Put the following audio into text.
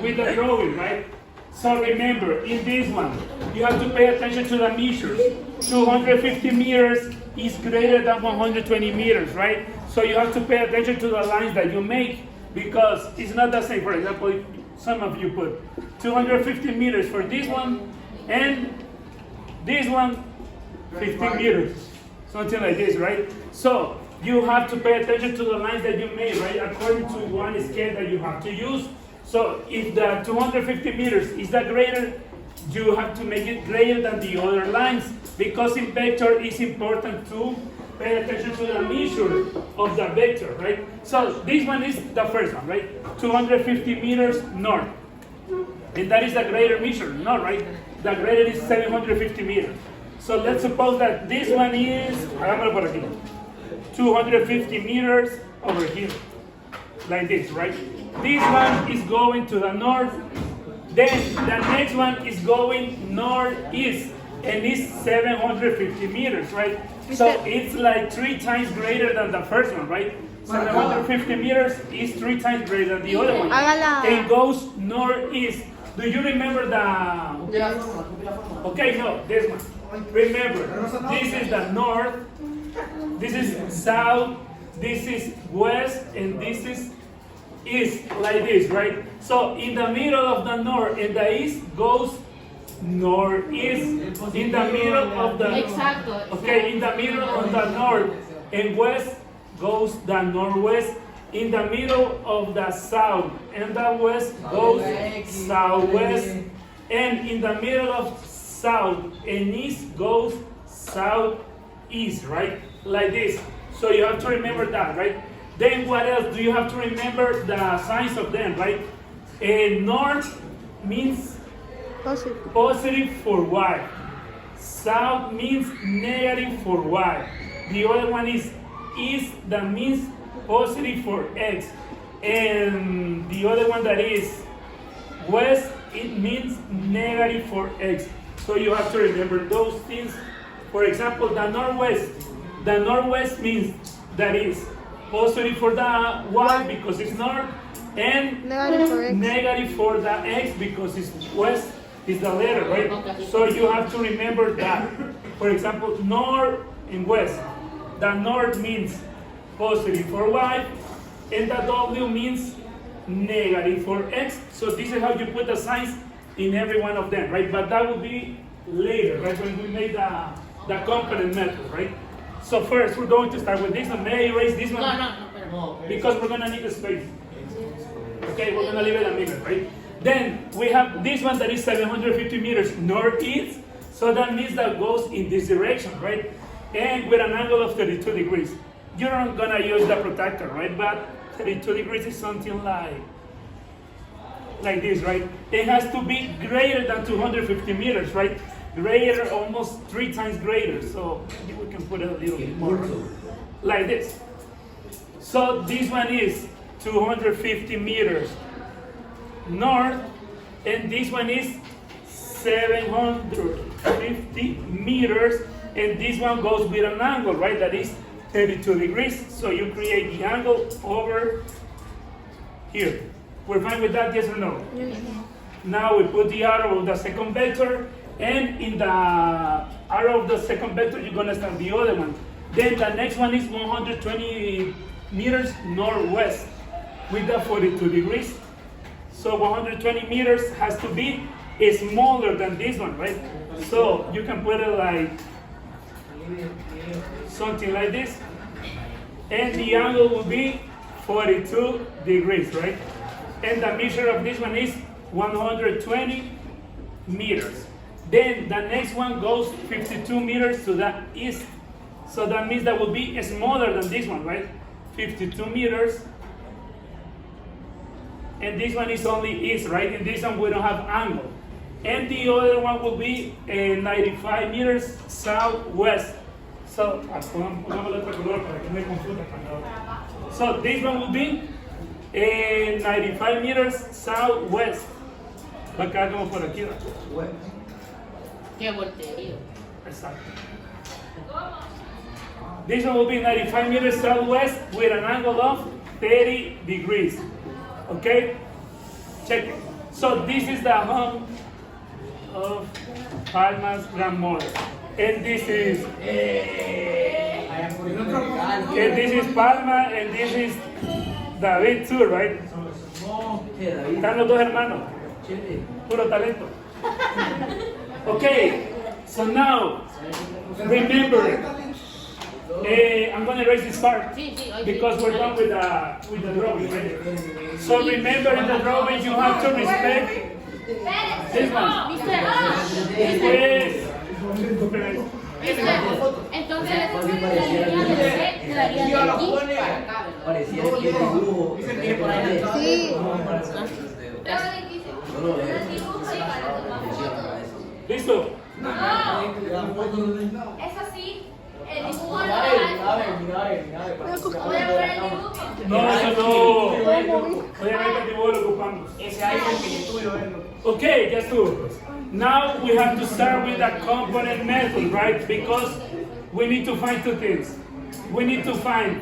with the drawing, right? So remember, in this one, you have to pay attention to the measures. 250 meters is greater than 120 meters, right? So you have to pay attention to the lines that you make because it's not the same. For example, if some of you put 250 meters for this one and this one 15 meters, something like this, right? So you have to pay attention to the lines that you made, right? According to one scale that you have to use. So if the 250 meters is that greater, you have to make it greater than the other lines because in vector it's important to pay attention to the measure of the vector, right? So this one is the first one, right? 250 meters north. And that is the greater measure, no, right? The greater is 750 meters. So let's suppose that this one is, hagámoslo por aquí, 250 meters over here, like this, right? This one is going to the north, then the next one is going northeast, and it's 750 meters, right? So it's like 3 times greater than the first one, right? 750 meters is 3 times greater than the other one. And goes northeast. Do you remember the... Okay, no, this one. Remember, this is the north, this is south, this is west, and this is east, like this, right? So in the middle of the north and the east goes northeast. In the middle of the okay, in the middle of the north and west goes the northwest. In the middle of the south and the west goes southwest. And in the middle of south and east goes southeast, right? Like this. So you have to remember that, right? Then what else? Do you have to remember the signs of them, right? North means positive for Y. South means negative for Y. The other one is east, that means positive for X. And the other one that is west, it means negative for X. So you have to remember those things. For example, the northwest means that is positive for the Y because it's north, and negative for the X because it's west is the letter, right? So you have to remember that. For example, north and west. The north means positive for Y, and the W means negative for X. So this is how you put the signs in every one of them, right? But that will be later, right? When we make the component method, right? So first, we're going to start with this one. May I erase this one? No. Because we're going to need the space. Okay, we're going to leave it a minute, right? Then we have this one that is 750 meters northeast. So that means that goes in this direction, right? And with an angle of 32 degrees. You're not going to use the protractor, right? But 32 degrees is something like this, right? It has to be greater than 250 meters, right? Greater, almost 3 times greater. So we can put it a little bit more like this. So this one is 250 meters north, and this one is 750 meters, and this one goes with an angle, right? That is 32 degrees. So you create the angle over here. We're fine with that, yes or no? Yes. Now we put the arrow of the second vector, and in the arrow of the second vector, you're going to start the other one. Then the next one is 120 meters northwest with the 42 degrees. So 120 meters has to be smaller than this one, right? So you can put it like something like this. And the angle will be 42 degrees, right? And the measure of this one is 120 meters. Then the next one goes 52 meters to the east. So that means that will be smaller than this one, right? 52 meters. And this one is only east, right? And this one we don't have angle. And the other one will be 95 meters southwest. So, so this one will be 95 meters southwest. Va a quedar como por aquí. Qué volterío. Exacto. This one will be 95 meters southwest with an angle of 30 degrees. Okay? Check it. So this is the home of Palma's grandmother. And this is Palma, and this is David too, right? Están los dos hermanos. Puro talento. Okay, so now, remember, I'm going to erase this part because we're done with the drawing, right? So remember, in the drawing you have to respect this one. Yes. Entonces le daría de aquí para acá. Parecía que el dibujo. Sí. ¿Listo? No, es así. El dibujo no No, eso no. Obviamente el dibujo lo ocupamos. Ese iPhone que es tuyo, Okay, just do. Now we have to start with the component method, right? Because we need to find two things. We need to find